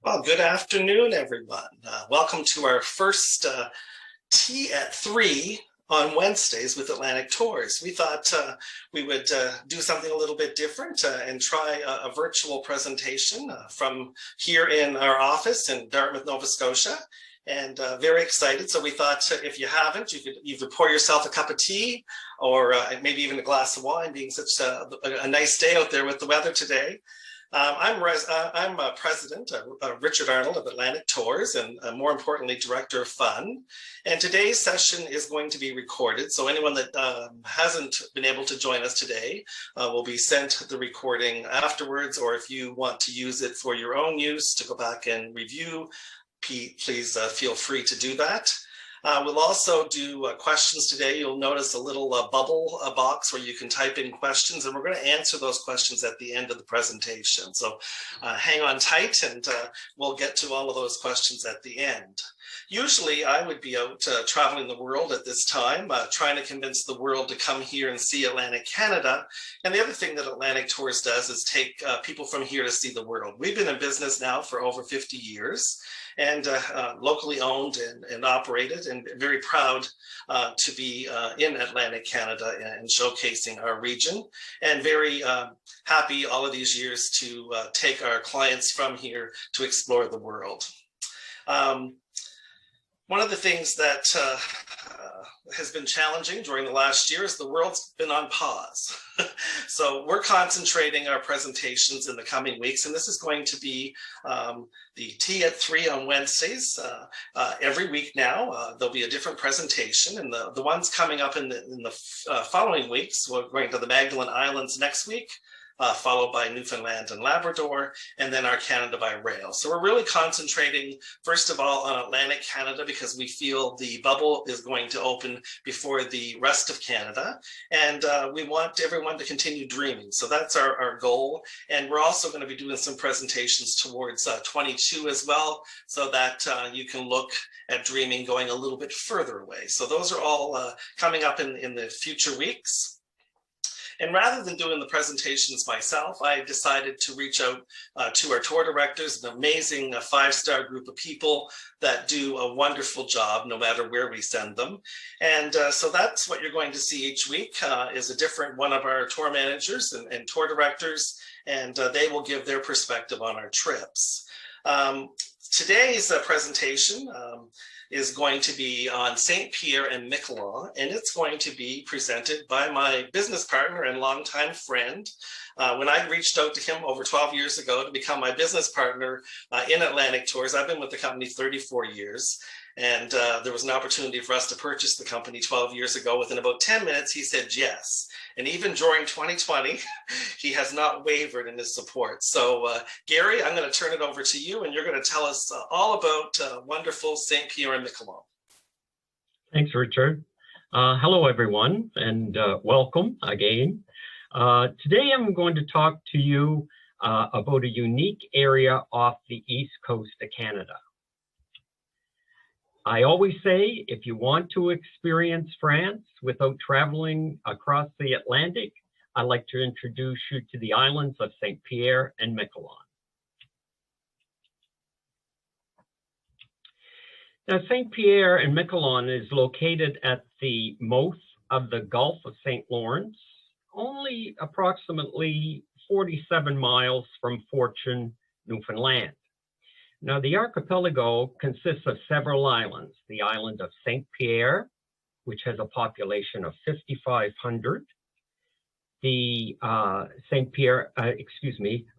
Well, good afternoon, everyone. Welcome to our first Tea at 3 on Wednesdays with Atlantic Tours. We thought we would do something a little bit different and try a virtual presentation from here in our office in Dartmouth, Nova Scotia. And very excited. So we thought if you haven't, you could either pour yourself a cup of tea or maybe even a glass of wine, being such a nice day out there with the weather today. I'm President Richard Arnold of Atlantic Tours, and more importantly, Director of Fun. And today's session is going to be recorded, so anyone that hasn't been able to join us today will be sent the recording afterwards, or if you want to use it for your own use to go back and review, please feel free to do that. We'll also do questions today. You'll notice a little bubble box where you can type in questions, and we're going to answer those questions at the end of the presentation. So hang on tight, and we'll get to all of those questions at the end. Usually I would be out traveling the world at this time, trying to convince the world to come here and see Atlantic Canada. And the other thing that Atlantic Tours does is take people from here to see the world. We've been in business now for over 50 years. And locally owned and operated, and very proud to be in Atlantic Canada and showcasing our region, and very happy all of these years to take our clients from here to explore the world. One of the things that has been challenging during the last year is the world's been on pause. So we're concentrating our presentations in the coming weeks, and this is going to be the Tea at 3 on Wednesdays. Every week now, there'll be a different presentation, and the ones coming up in the following weeks, we're going to the Magdalen Islands next week, followed by Newfoundland and Labrador, and then our Canada by rail. So we're really concentrating, first of all, on Atlantic Canada, because we feel the bubble is going to open before the rest of Canada, and we want everyone to continue dreaming. So that's our goal, and we're also going to be doing some presentations towards 22 as well, so that you can look at dreaming going a little bit further away. So those are all coming up in the future weeks. And rather than doing the presentations myself, I decided to reach out to our tour directors, an amazing 5-star group of people that do a wonderful job no matter where we send them. And so that's what you're going to see each week is a different one of our tour managers and tour directors, and they will give their perspective on our trips. Today's presentation is going to be on Saint-Pierre and Miquelon, and it's going to be presented by my business partner and longtime friend. When I reached out to him over 12 years ago to become my business partner in Atlantic Tours, I've been with the company 34 years, and there was an opportunity for us to purchase the company 12 years ago. Within about 10 minutes, he said yes. And even during 2020, he has not wavered in his support. So Gary, I'm going to turn it over to you, and you're going to tell us all about wonderful Saint-Pierre and Miquelon. Thanks, Richard. Hello, everyone, and welcome again. Today, I'm going to talk to you about a unique area off the east coast of Canada. I always say, if you want to experience France without traveling across the Atlantic, I'd like to introduce you to the islands of Saint-Pierre and Miquelon. Now, Saint-Pierre and Miquelon is located at the mouth of the Gulf of St. Lawrence, only approximately 47 miles from Fortune, Newfoundland. Now, the archipelago consists of several islands. The island of Saint-Pierre, which has a population of 5,500. The Saint-Pierre,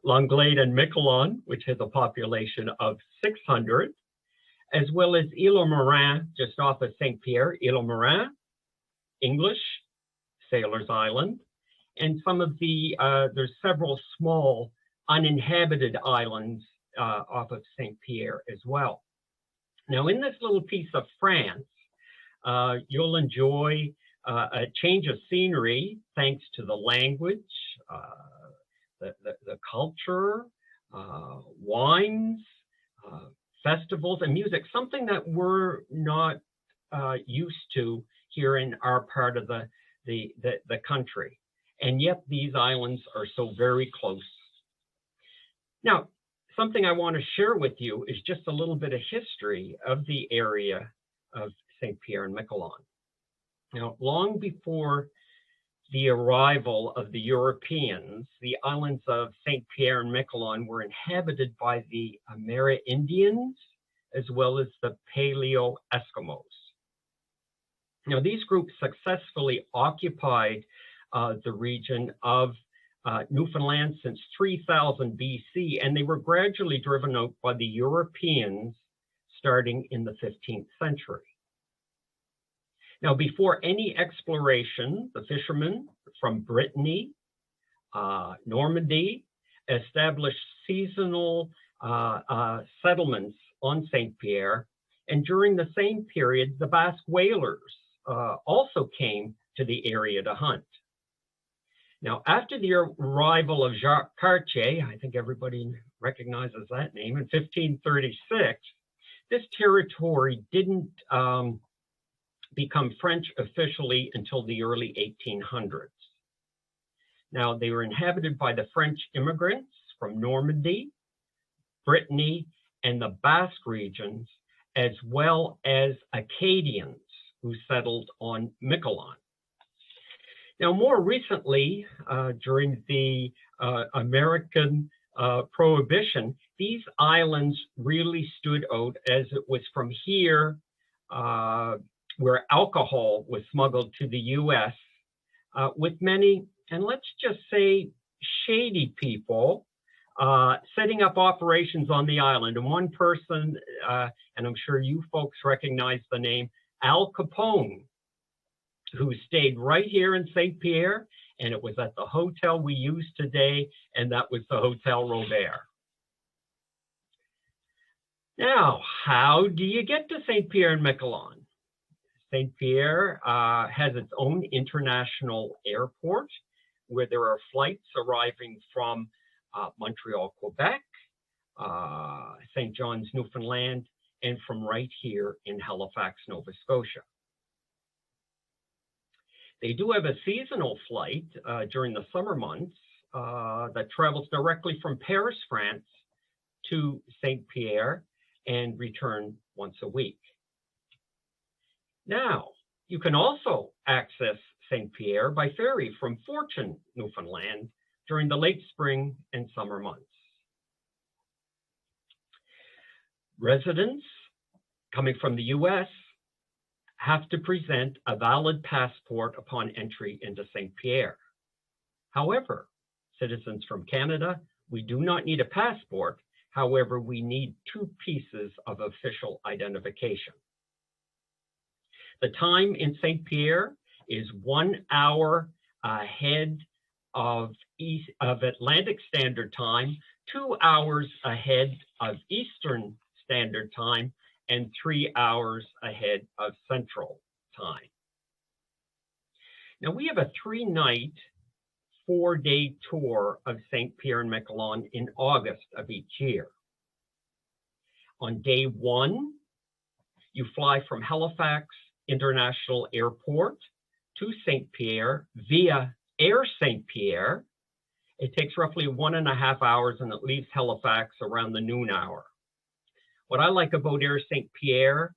Langlade and Miquelon, which has a population of 600, as well as Île-aux-Marins, just off of Saint-Pierre, Île-aux-Marins, English, Sailor's Island, and some of the, there's several small uninhabited islands off of Saint-Pierre as well. Now, in this little piece of France, you'll enjoy a change of scenery thanks to the language, the culture, wines, festivals, and music, something that we're not used to here in our part of the country. And yet these islands are so very close. Now, something I want to share with you is just a little bit of history of the area of Saint-Pierre and Miquelon. Now, long before the arrival of the Europeans, the islands of Saint-Pierre and Miquelon were inhabited by the Amerindians as well as the Paleo-Eskimos. Now, these groups successfully occupied the region of Newfoundland since 3000 BC, and they were gradually driven out by the Europeans starting in the 15th century. Now, before any exploration, the fishermen from Brittany, Normandy, established seasonal settlements on Saint-Pierre, and during the same period, the Basque whalers also came to the area to hunt. Now, after the arrival of Jacques Cartier, I think everybody recognizes that name, in 1536, this territory didn't become French officially until the early 1800s. Now, they were inhabited by the French immigrants from Normandy, Brittany, and the Basque regions, as well as Acadians who settled on Miquelon. Now, more recently, during the American prohibition, these islands really stood out, as it was from here where alcohol was smuggled to the US with many, and let's just say, shady people setting up operations on the island. And one person, and I'm sure you folks recognize the name, Al Capone, who stayed right here in Saint-Pierre, and it was at the hotel we use today, and that was the Hotel Robert. Now, how do you get to Saint-Pierre and Miquelon? Saint-Pierre has its own international airport where there are flights arriving from Montreal, Quebec, St. John's, Newfoundland, and from right here in Halifax, Nova Scotia. They do have a seasonal flight during the summer months that travels directly from Paris, France to Saint-Pierre and return once a week. Now, you can also access Saint-Pierre by ferry from Fortune, Newfoundland during the late spring and summer months. Residents coming from the US have to present a valid passport upon entry into Saint-Pierre. However, citizens from Canada, we do not need a passport. However, we need 2 pieces of official identification. The time in Saint-Pierre is 1 hour ahead of Atlantic Standard Time, 2 hours ahead of Eastern Standard Time, and 3 hours ahead of Central Time. Now, we have a 3-night, 4-day tour of Saint-Pierre and Miquelon in August of each year. On day 1, you fly from Halifax International Airport to Saint-Pierre via Air Saint-Pierre. It takes roughly 1.5 hours, and it leaves Halifax around the noon hour. What I like about Air Saint-Pierre,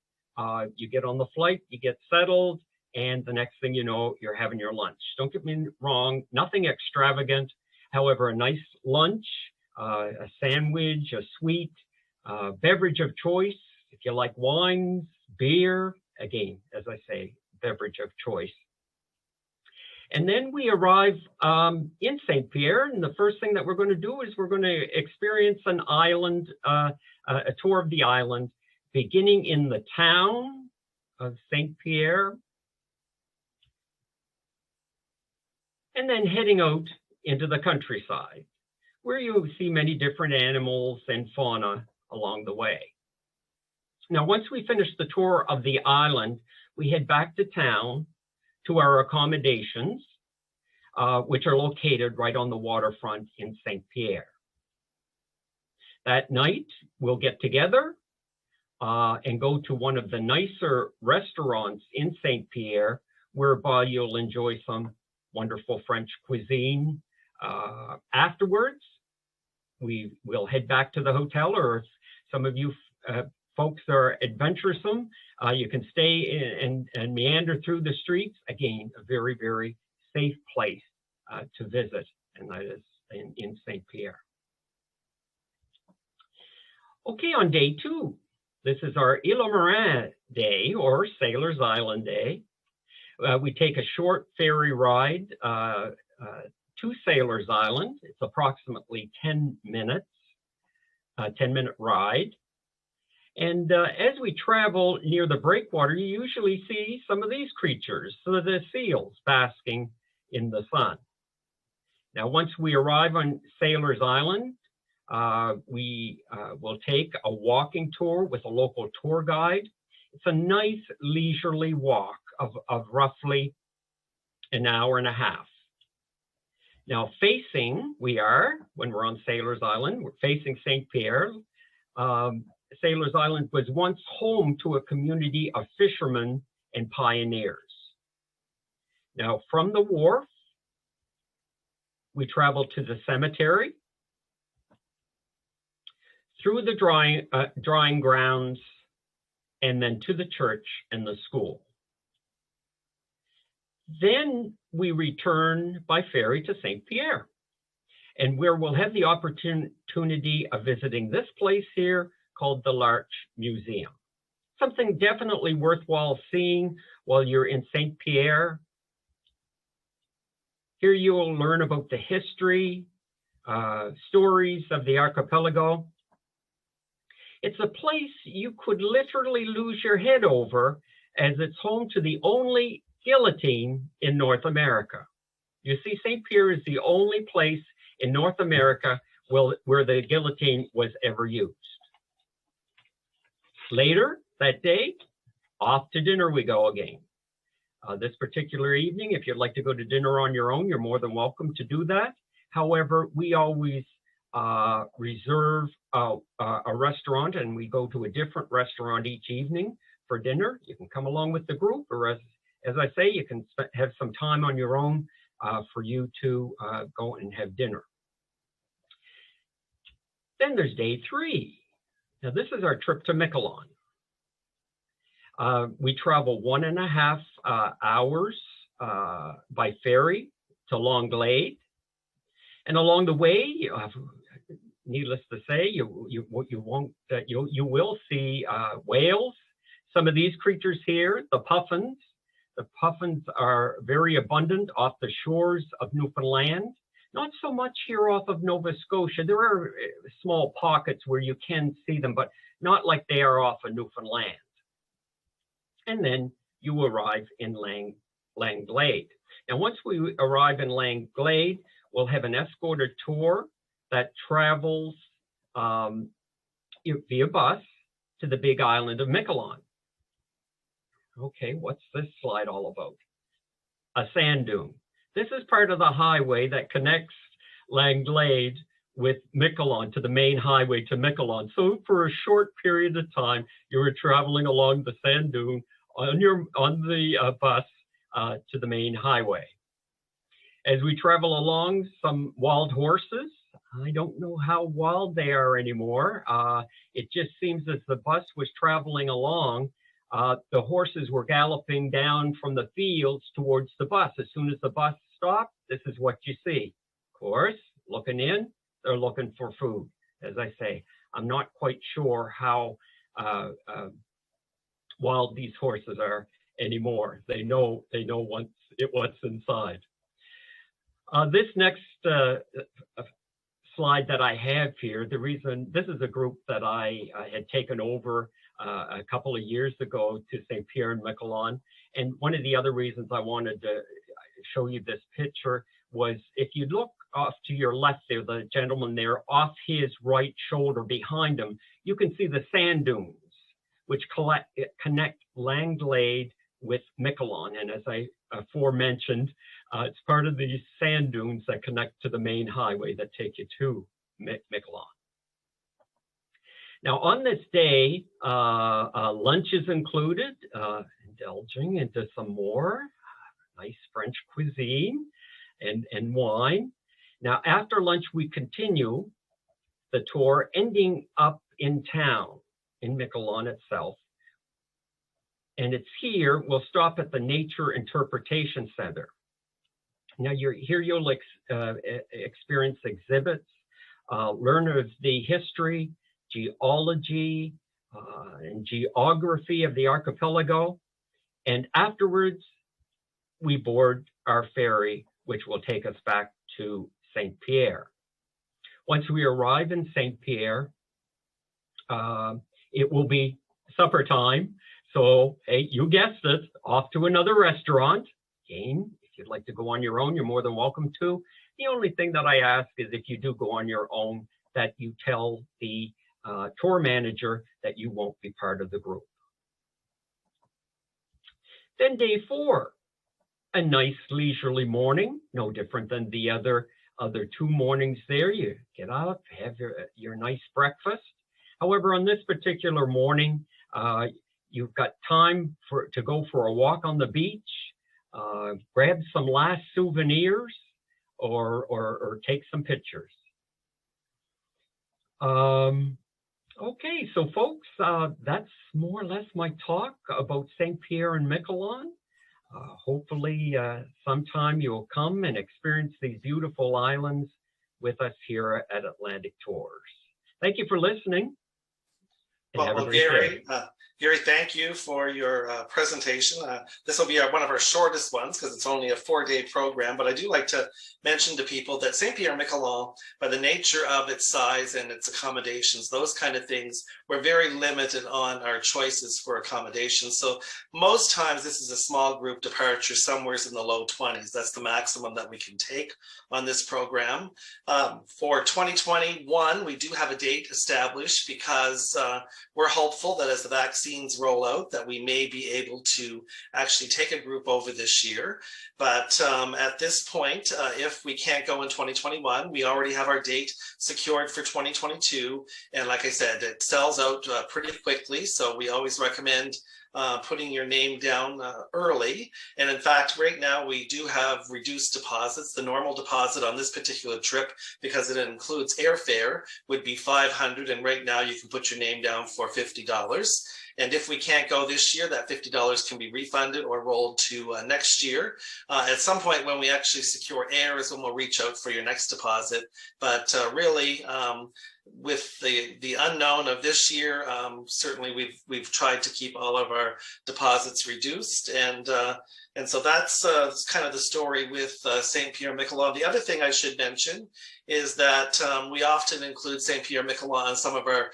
you get on the flight, you get settled, and the next thing you know, you're having your lunch. Don't get me wrong, nothing extravagant. However, a nice lunch, a sandwich, a sweet beverage of choice. If you like wines, beer, again, as I say, beverage of choice. And then we arrive in Saint-Pierre, and the first thing that we're going to do is we're going to experience an island, a tour of the island, beginning in the town of Saint-Pierre, and then heading out into the countryside, where you see many different animals and fauna along the way. Now, once we finish the tour of the island, we head back to town to our accommodations, which are located right on the waterfront in Saint-Pierre. That night, we'll get together and go to one of the nicer restaurants in Saint-Pierre, whereby you'll enjoy some wonderful French cuisine. Afterwards, we will head back to the hotel, or if some of you folks are adventuresome, you can stay and meander through the streets. Again, a very, very safe place to visit, and that is in Saint-Pierre. Okay, on day 2, this is our Île aux Marins day, or Sailor's Island day. We take a short ferry ride to Sailor's Island. It's approximately 10 minutes, 10-minute ride. And as we travel near the breakwater, you usually see some of these creatures, so the seals basking in the sun. Now, once we arrive on Sailor's Island, we will take a walking tour with a local tour guide. It's a nice leisurely walk of roughly an hour and a half. Now, when we're on Sailor's Island, we're facing Saint-Pierre. Sailor's Island was once home to a community of fishermen and pioneers. Now, from the wharf, we travel to the cemetery, through the drying grounds, and then to the church and the school. Then we return by ferry to Saint-Pierre, and where we'll have the opportunity of visiting this place here called the Larch Museum. Something definitely worthwhile seeing while you're in Saint-Pierre. Here you will learn about the history, stories of the archipelago. It's a place you could literally lose your head over, as it's home to the only guillotine in North America. You see, Saint-Pierre is the only place in North America where the guillotine was ever used. Later that day, off to dinner we go again. This particular evening, if you'd like to go to dinner on your own, you're more than welcome to do that. However, we always reserve a restaurant, and we go to a different restaurant each evening for dinner. You can come along with the group, or as I say, you can have some time on your own for you to go and have dinner. Then there's day 3. Now, this is our trip to Miquelon. We travel 1.5 hours by ferry to Longlade. And along the way, needless to say, you will see whales. Some of these creatures here, the puffins. The puffins are very abundant off the shores of Newfoundland. Not so much here off of Nova Scotia. There are small pockets where you can see them, but not like they are off of Newfoundland. And then you arrive in Langlade. Now, once we arrive in Langlade, we'll have an escorted tour that travels via bus to the big island of Michelan. Okay, what's this slide all about? A sand dune. This is part of the highway that connects Langlade with Michelan to the main highway to Michelan. So for a short period of time, you were traveling along the sand dune on the bus to the main highway. As we travel along, some wild horses. I don't know how wild they are anymore. It just seems as the bus was traveling along, the horses were galloping down from the fields towards the bus. As soon as the bus stopped, this is what you see. Of course, looking in, they're looking for food. As I say, I'm not quite sure how wild these horses are anymore. They know what's inside. This next slide that I have here, the reason, this is a group that I had taken over a couple of years ago to Saint-Pierre and Miquelon. And one of the other reasons I wanted to show you this picture was, if you look off to your left there, the gentleman there, off his right shoulder behind him, you can see the sand dunes, which connect Langlade with Miquelon. And as I aforementioned, it's part of these sand dunes that connect to the main highway that take you to Miquelon. Now, on this day, lunch is included, indulging into some more nice French cuisine and wine. Now, after lunch, we continue the tour, ending up in town, in Miquelon itself. And it's here, we'll stop at the Nature Interpretation Center. Now here you'll experience exhibits, learn of the history, geology, and geography of the archipelago. And afterwards, we board our ferry, which will take us back to Saint-Pierre. Once we arrive in Saint-Pierre, it will be supper time. So, hey, you guessed it, off to another restaurant. Again, if you'd like to go on your own, you're more than welcome to. The only thing that I ask is if you do go on your own, that you tell the tour manager that you won't be part of the group. Then day 4, a nice leisurely morning, no different than the other 2 mornings there. You get up, have your nice breakfast. However, on this particular morning, you've got time to go for a walk on the beach, grab some last souvenirs, or take some pictures. Okay, so folks, that's more or less my talk about Saint-Pierre and Miquelon. Hopefully sometime you'll come and experience these beautiful islands with us here at Atlantic Tours. Thank you for listening. Well, Gary, thank you for your presentation. This will be one of our shortest ones because it's only a 4-day program, but I do like to mention to people that Saint-Pierre Miquelon, by the nature of its size and its accommodations, those kind of things, we're very limited on our choices for accommodations. So most times this is a small group departure, somewhere in the low 20s. That's the maximum that we can take on this program. For 2021, we do have a date established because we're hopeful that as the vaccines roll out, that we may be able to actually take a group over this year. But at this point, if we can't go in 2021, we already have our date secured for 2022. And like I said, it sells out pretty quickly. So we always recommend putting your name down early. And in fact, right now we do have reduced deposits. The normal deposit on this particular trip, because it includes airfare, would be $500. And right now you can put your name down for $50. And if we can't go this year, that $50 can be refunded or rolled to next year. At some point when we actually secure air is when we'll reach out for your next deposit. But really, with the unknown of this year, certainly we've tried to keep all of our deposits reduced. And so that's kind of the story with Saint-Pierre Miquelon. The other thing I should mention is that we often include Saint-Pierre Miquelon on some of our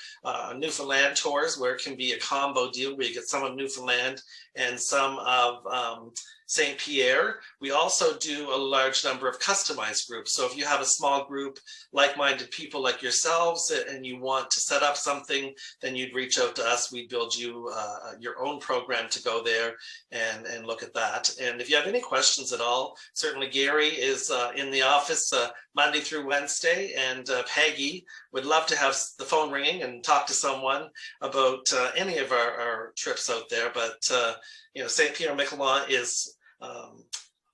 Newfoundland tours, where it can be a combo deal where you get some of Newfoundland and some of Saint-Pierre. We also do a large number of customized groups. So if you have a small group, like-minded people like yourselves, and you want to set up something, then you'd reach out to us. We'd build you your own program to go there and look at that. And if you have any questions at all, certainly Gary is in the office Monday through Wednesday, and Peggy would love to have the phone ringing and talk to someone about any of our trips out there. But you know, Saint-Pierre Miquelon is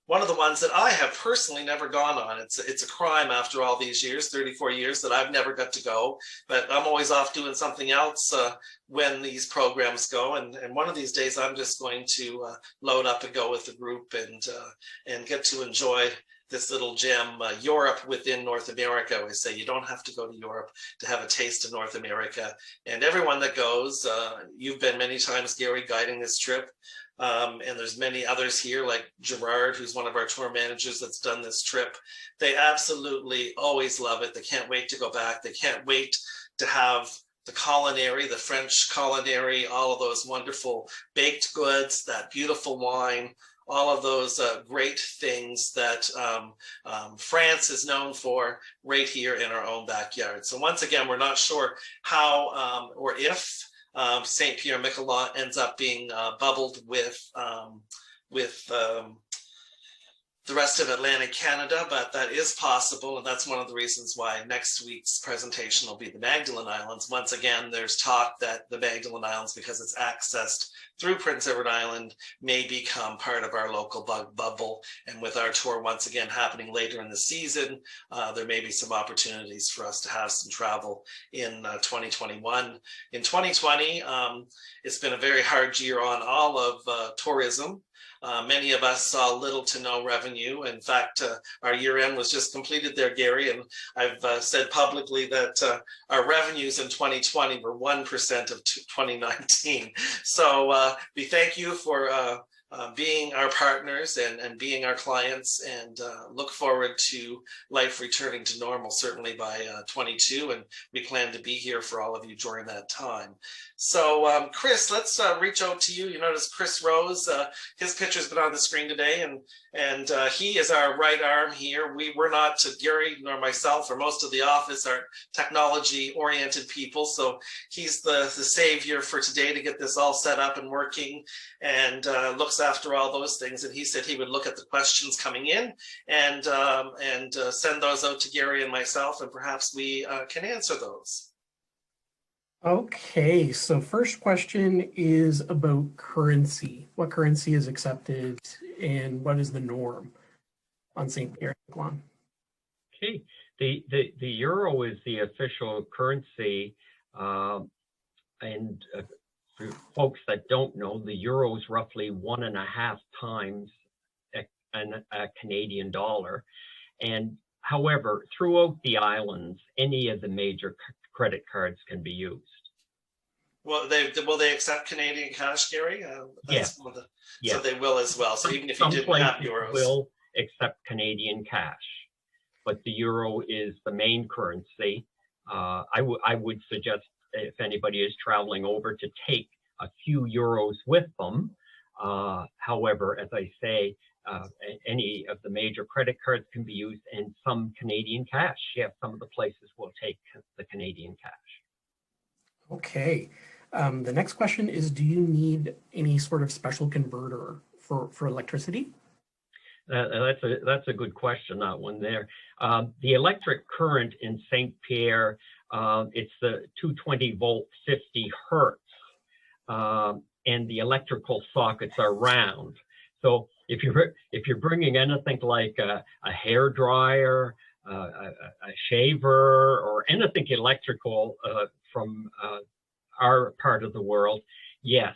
one of the ones that I have personally never gone on. It's a crime after all these years, 34 years, that I've never got to go. But I'm always off doing something else when these programs go. And one of these days, I'm just going to load up and go with the group and get to enjoy this little gem, Europe within North America. I always say you don't have to go to Europe to have a taste of North America. And everyone that goes, you've been many times, Gary, guiding this trip. And there's many others here, like Gerard, who's one of our tour managers that's done this trip. They absolutely always love it. They can't wait to go back. They can't wait to have the culinary, the French culinary, all of those wonderful baked goods, that beautiful wine, all of those great things that France is known for right here in our own backyard. So once again, we're not sure how or if Saint-Pierre Miquelon ends up being bubbled with the the rest of Atlantic Canada, but that is possible, and that's one of the reasons why next week's presentation will be the Magdalen Islands. Once again, there's talk that the Magdalen Islands, because it's accessed through Prince Edward Island, may become part of our local bug bubble, and with our tour once again happening later in the season, there may be some opportunities for us to have some travel in 2021. In 2020, it's been a very hard year on all of tourism. Many of us saw little to no revenue. In fact, our year end was just completed there, Gary, and I've said publicly that our revenues in 2020 were 1% of 2019. So we thank you for being our partners and being our clients, and look forward to life returning to normal, certainly by 22, and we plan to be here for all of you during that time. So Chris, let's reach out to you. You notice Chris Rose, his picture's been on the screen today, and he is our right arm here. We're not, Gary nor myself or most of the office are technology oriented people, so he's the savior for today to get this all set up and working, and looks after all those things. And he said he would look at the questions coming in and send those out to Gary and myself, and perhaps we can answer those. Okay, so first question is about currency. What currency is accepted and what is the norm on Saint-Pierre and Miquelon? Okay, the euro is the official currency, and for folks that don't know, the euro is roughly 1.5 times a Canadian dollar. And however, throughout the islands, any of the major credit cards can be used. Well, will they accept Canadian cash, Gary? Yes. So they will as well. So even if you didn't have euros, will accept Canadian cash, but the euro is the main currency. I would suggest, if anybody is traveling over, to take a few euros with them. However, as I say, any of the major credit cards can be used, and some Canadian cash. Yes, some of the places will take the Canadian cash. Okay. The next question is, do you need any sort of special converter for electricity? That's a good question, that one there. The electric current in Saint-Pierre, it's the 220 volt, 50 hertz, and the electrical sockets are round. So if you're bringing anything like a hair dryer, a shaver, or anything electrical from our part of the world, yes,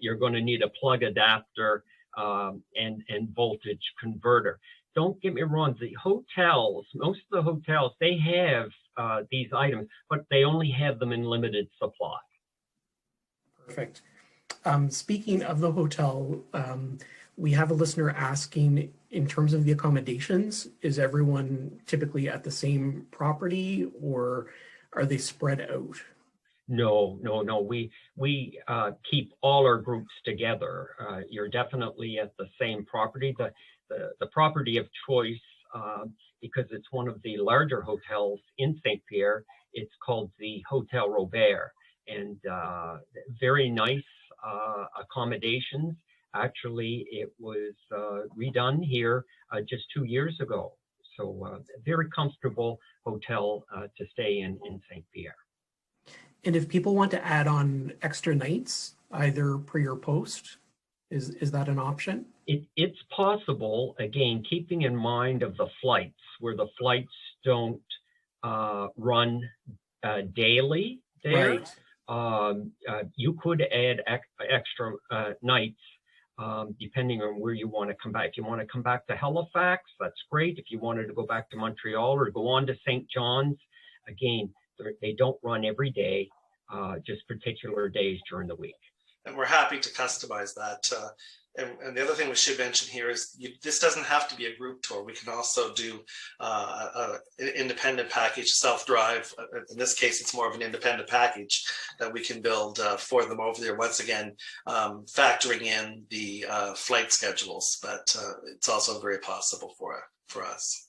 you're going to need a plug adapter and voltage converter. Don't get me wrong, the hotels, most of the hotels, they have these items, but they only have them in limited supply. Perfect. Speaking of the hotel, we have a listener asking, in terms of the accommodations, is everyone typically at the same property, or are they spread out? No. We keep all our groups together. You're definitely at the same property. The property of choice, because it's one of the larger hotels in Saint-Pierre, it's called the Hotel Robert, and very nice accommodations. Actually, it was redone here just 2 years ago. So very comfortable hotel to stay in Saint-Pierre. And if people want to add on extra nights, either pre or post, is that an option? It's possible, again, keeping in mind of the flights, where the flights don't run daily there. Right. You could add extra nights depending on where you want to come back. If you want to come back to Halifax, that's great. If you wanted to go back to Montreal or go on to St. John's, again, they don't run every day, just particular days during the week. And we're happy to customize that. And the other thing we should mention here is this doesn't have to be a group tour. We can also do an independent package, self-drive. In this case, it's more of an independent package that we can build for them over there. Once again, factoring in the flight schedules, but it's also very possible for us.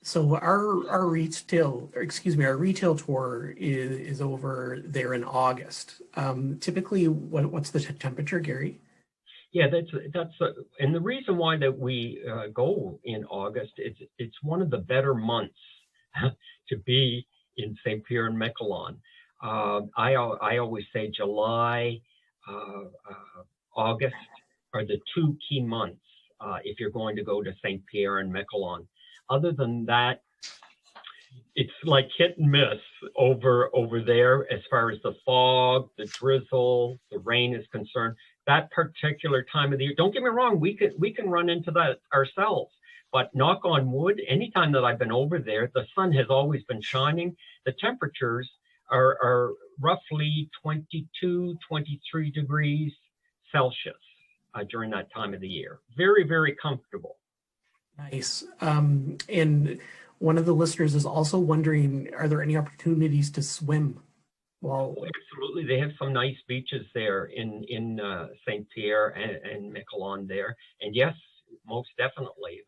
So our retail tour is over there in August. Typically, what's the temperature, Gary? Yeah, and the reason why that we go in August, it's one of the better months to be in Saint-Pierre and Miquelon. I always say July, August are the two key months if you're going to go to Saint-Pierre and Miquelon. Other than that, it's like hit and miss over there as far as the fog, the drizzle, the rain is concerned. That particular time of the year, don't get me wrong, we can run into that ourselves. But knock on wood, anytime that I've been over there, the sun has always been shining. The temperatures are roughly 22, 23 degrees Celsius during that time of the year. Very, very comfortable. Nice. And one of the listeners is also wondering, are there any opportunities to swim? Well, absolutely. They have some nice beaches there in Saint-Pierre and Michelan there. And yes, most definitely.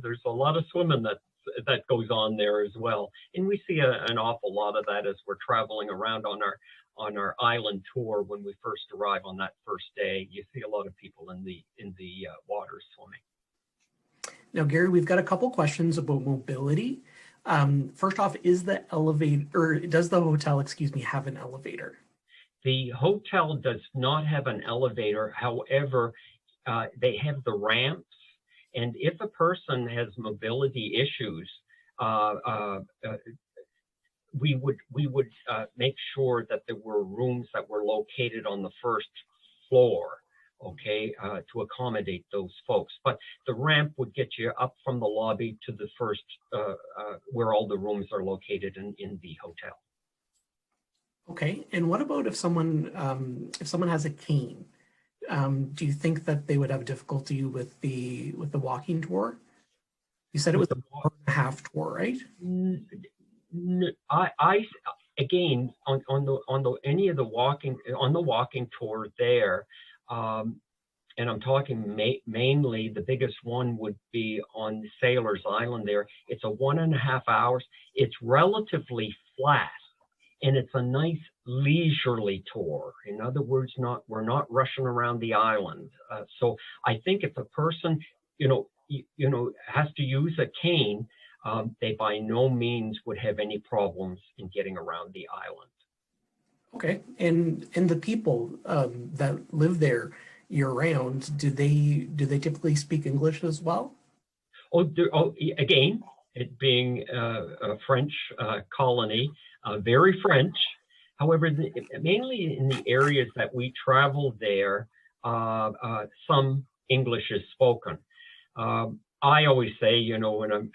There's a lot of swimming that goes on there as well. And we see an awful lot of that as we're traveling around on our island tour. When we first arrive on that first day, you see a lot of people in the water swimming. Now, Gary, we've got a couple questions about mobility. First off, does the hotel, have an elevator? The hotel does not have an elevator. However, they have the ramps. And if a person has mobility issues, we would make sure that there were rooms that were located on the first floor, okay, to accommodate those folks. But the ramp would get you up from the lobby to the first, where all the rooms are located in the hotel. Okay, and what about if someone has a cane? Do you think that they would have difficulty with the walking tour? You said it was a 1.5 tour, right? I again on the walking tour there, and I'm talking mainly the biggest one would be on Sailor's Island there. It's a 1.5 hours. It's relatively flat, and it's a nice leisurely tour. In other words, we're not rushing around the island. So I think if a person, has to use a cane, they by no means would have any problems in getting around the island. Okay, and the people that live there year round, do they typically speak English as well? Again, it being a French colony, very French. However, mainly in the areas that we travel there, some English is spoken. I always say, when I'm,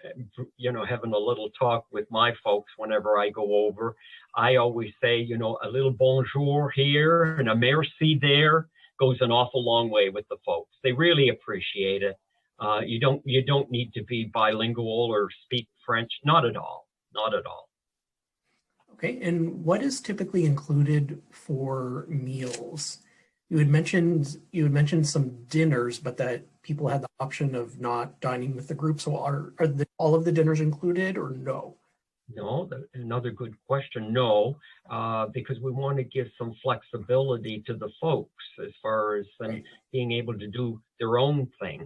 having a little talk with my folks whenever I go over, I always say, a little bonjour here and a merci there goes an awful long way with the folks. They really appreciate it. You don't need to be bilingual or speak French. Not at all. Not at all. Okay, and what is typically included for meals? You had mentioned some dinners, but that people had the option of not dining with the group. So are all of the dinners included or no? No, another good question. No, because we want to give some flexibility to the folks as far as them being able to do their own thing.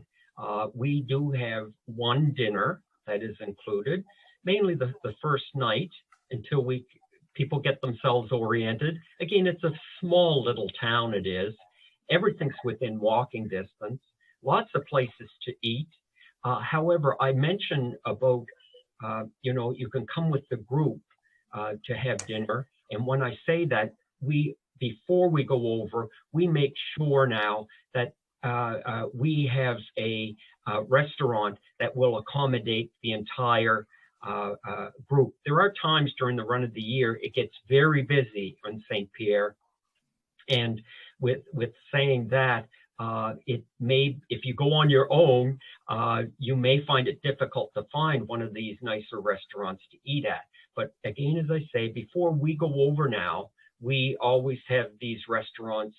We do have one dinner that is included, mainly the first night until people get themselves oriented. Again, it's a small little town, it is. Everything's within walking distance, lots of places to eat. However, I mentioned about, you can come with the group to have dinner. And when I say that, before we go over, we make sure now that we have a restaurant that will accommodate the entire group. There are times during the run of the year it gets very busy on Saint-Pierre, and with saying that, it may, if you go on your own, you may find it difficult to find one of these nicer restaurants to eat at. But again, as I say, before we go over now, we always have these restaurants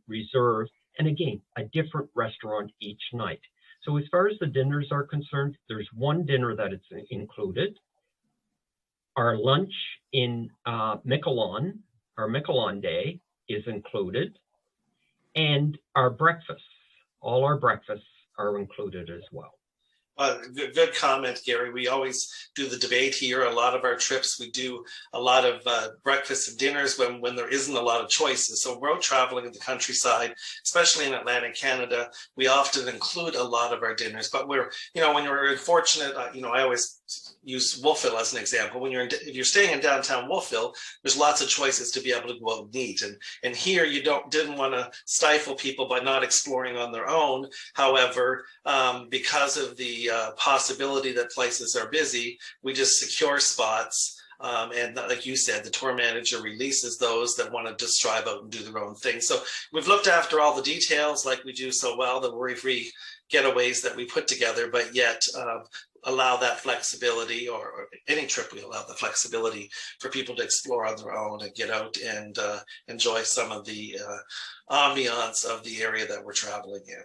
reserved, and again, a different restaurant each night. So as far as the dinners are concerned, there's one dinner that it's included. Our lunch in Michelan, our Michelan day, is included. And our breakfast all our breakfasts are included as well. Good comment, Gary. We always do the debate here. A lot of our trips, we do a lot of breakfasts and dinners when there isn't a lot of choices. So road traveling in the countryside, especially in Atlantic Canada, we often include a lot of our dinners. But we're, when you're fortunate, I always use Wolfville as an example. If you're staying in downtown Wolfville, there's lots of choices to be able to go out and eat. And here you didn't want to stifle people by not exploring on their own. However, because of the possibility that places are busy, we just secure spots. And like you said, the tour manager releases those that want to just drive out and do their own thing. So we've looked after all the details like we do so well, the worry-free getaways that we put together, but yet allow that flexibility, or any trip we allow the flexibility for people to explore on their own and get out and enjoy some of the ambiance of the area that we're traveling in.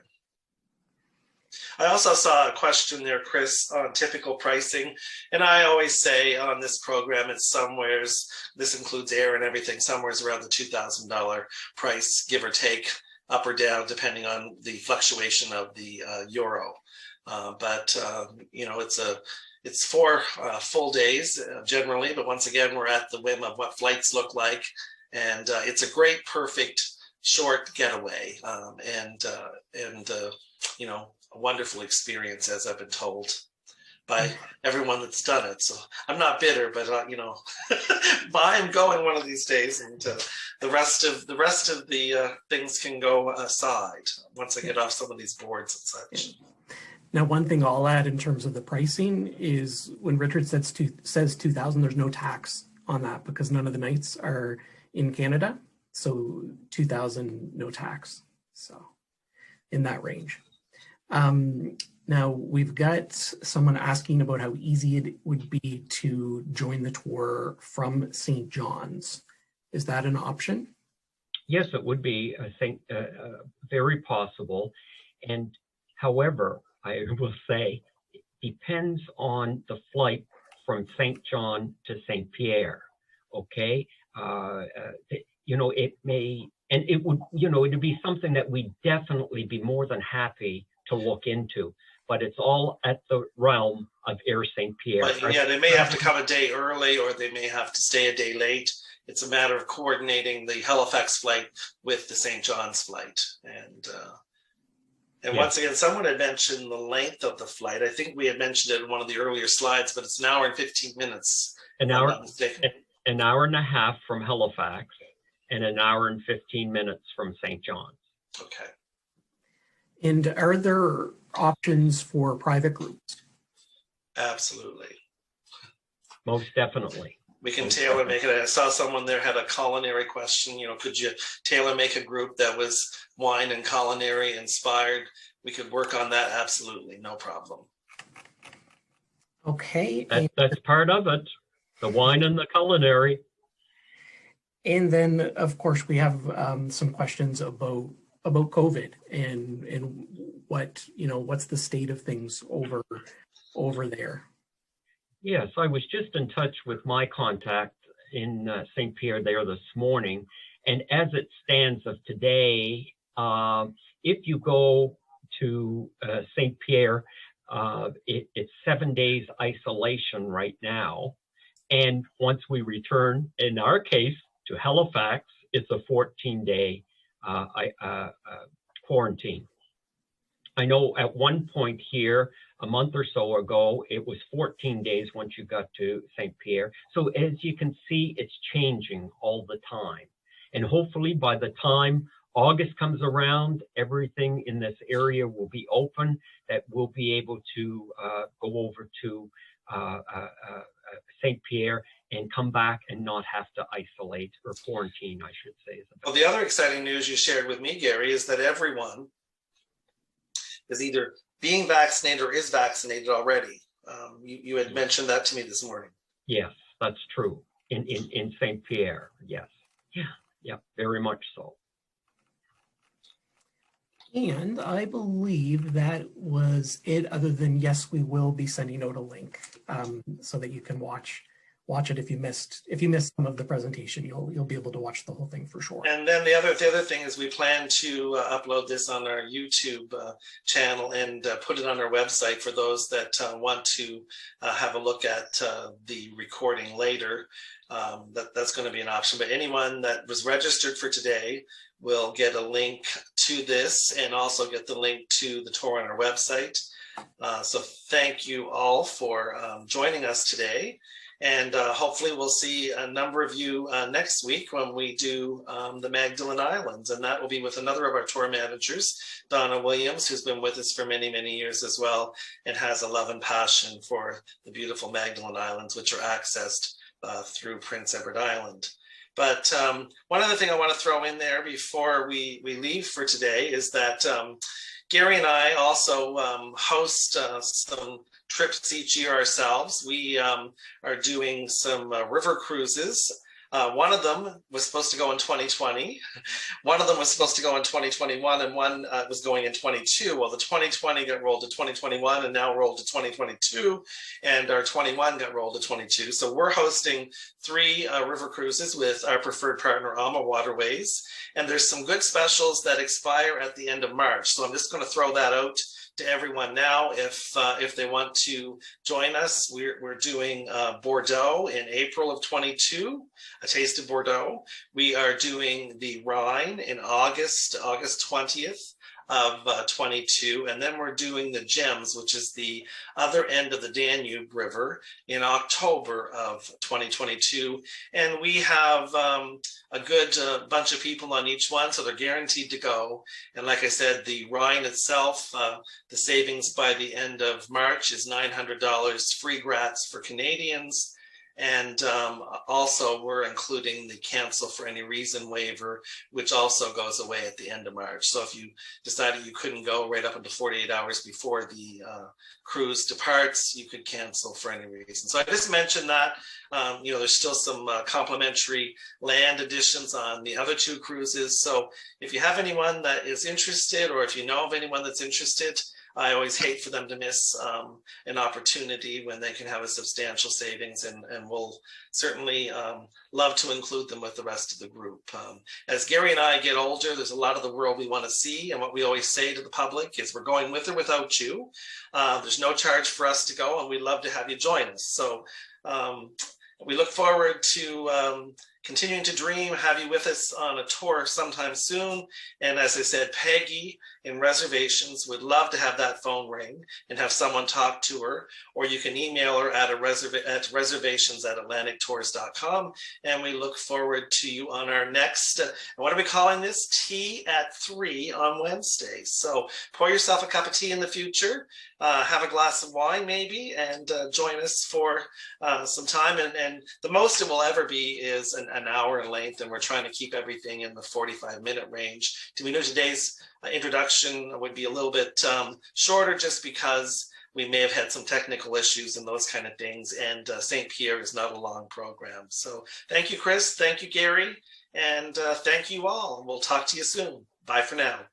I also saw a question there, Chris, on typical pricing. And I always say on this program, it's somewheres, this includes air and everything, somewheres around the $2,000 price, give or take, up or down, depending on the fluctuation of the euro. It's 4 full days generally, but once again, we're at the whim of what flights look like. And it's a great, perfect, short getaway a wonderful experience, as I've been told by everyone that's done it. So I'm not bitter, but I am going one of these days, and the rest of the things can go aside once I get off some of these boards and such. Now, one thing I'll add in terms of the pricing is when Richard says 2,000, there's no tax on that because none of the nights are in Canada. So 2,000, no tax. So in that range. Now we've got someone asking about how easy it would be to join the tour from St. John's. Is that an option? Yes, it would be, I think, very possible. And however, I will say, it depends on the flight from St. John to Saint-Pierre, okay? It may, and it would, it'd be something that we'd definitely be more than happy to look into, but it's all at the realm of Air Saint-Pierre. But yeah, they may have to come a day early, or they may have to stay a day late. It's a matter of coordinating the Halifax flight with the St. John's flight. And once again, someone had mentioned the length of the flight. I think we had mentioned it in one of the earlier slides, but it's an hour and 15 minutes. An hour and a half from Halifax, and an hour and 15 minutes from St. John's. Okay. And are there options for private groups? Absolutely. Most definitely. We can tailor make it. I saw someone there had a culinary question. Could you tailor make a group that was wine and culinary inspired? We could work on that. Absolutely. No problem. Okay. That's part of it. The wine and the culinary. And then, of course, we have some questions about COVID and what's the state of things over there. Yes, I was just in touch with my contact in Saint-Pierre there this morning, and as it stands of today, if you go to Saint-Pierre, it's 7 days isolation right now, and once we return, in our case, to Halifax, it's a 14-day quarantine. I know at one point here, a month or so ago, it was 14 days once you got to Saint-Pierre. So as you can see, it's changing all the time. And hopefully by the time August comes around, everything in this area will be open, that we'll be able to go over to Saint-Pierre and come back and not have to isolate or quarantine, I should say. Well, the other exciting news you shared with me, Gary, is that everyone is either being vaccinated or is vaccinated already. You had mentioned that to me this morning. Yes, that's true. In Saint-Pierre, yes. Yeah, very much so. And I believe that was it, other than, yes, we will be sending out a link so that you can watch watch it if you missed some of the presentation. You'll be able to watch the whole thing for sure. And then the other thing is we plan to upload this on our YouTube channel and put it on our website for those that want to have a look at the recording later. That's going to be an option. But anyone that was registered for today will get a link to this and also get the link to the tour on our website. So thank you all for joining us today. And hopefully we'll see a number of you next week when we do the Magdalen Islands. And that will be with another of our tour managers, Donna Williams, who's been with us for many, many years as well, and has a love and passion for the beautiful Magdalen Islands, which are accessed through Prince Edward Island. But one other thing I want to throw in there before we leave for today is that Gary and I also host some trips each year ourselves. We are doing some river cruises. One of them was supposed to go in 2020. One of them was supposed to go in 2021, and one was going in 22. Well, the 2020 got rolled to 2021 and now rolled to 2022, and our 21 got rolled to 22. So we're hosting 3 river cruises with our preferred partner, Alma Waterways, and there's some good specials that expire at the end of March. So I'm just going to throw that out to everyone now. If they want to join us, we're doing Bordeaux in April of 22, a taste of Bordeaux. We are doing the Rhine in August 20th of 22, and then we're doing the Gems, which is the other end of the Danube River, in October of 2022. And we have a good bunch of people on each one, so they're guaranteed to go. And like I said, the Rhine itself, the savings by the end of March is $900 free grats for Canadians. And also we're including the cancel for any reason waiver, which also goes away at the end of March. So if you decided you couldn't go right up until 48 hours before the cruise departs, you could cancel for any reason. So I just mentioned that, there's still some complimentary land additions on the other 2 cruises. So if you have anyone that is interested, or if you know of anyone that's interested, I always hate for them to miss an opportunity when they can have a substantial savings, and we'll certainly love to include them with the rest of the group. As Gary and I get older, there's a lot of the world we want to see, and what we always say to the public is we're going with or without you. There's no charge for us to go, and we'd love to have you join us. So we look forward to continuing to dream, have you with us on a tour sometime soon. And as I said, Peggy in reservations would love to have that phone ring and have someone talk to her, or you can email her at reservations@atlantictours.com. And we look forward to you on our next, what are we calling this? Tea at 3 on Wednesday. So pour yourself a cup of tea in the future, have a glass of wine maybe, and join us for some time. And the most it will ever be is an hour in length, and we're trying to keep everything in the 45-minute range. We know today's introduction would be a little bit shorter just because we may have had some technical issues and those kind of things, and Saint-Pierre is not a long program. So thank you, Chris. Thank you, Gary. And thank you all. We'll talk to you soon. Bye for now.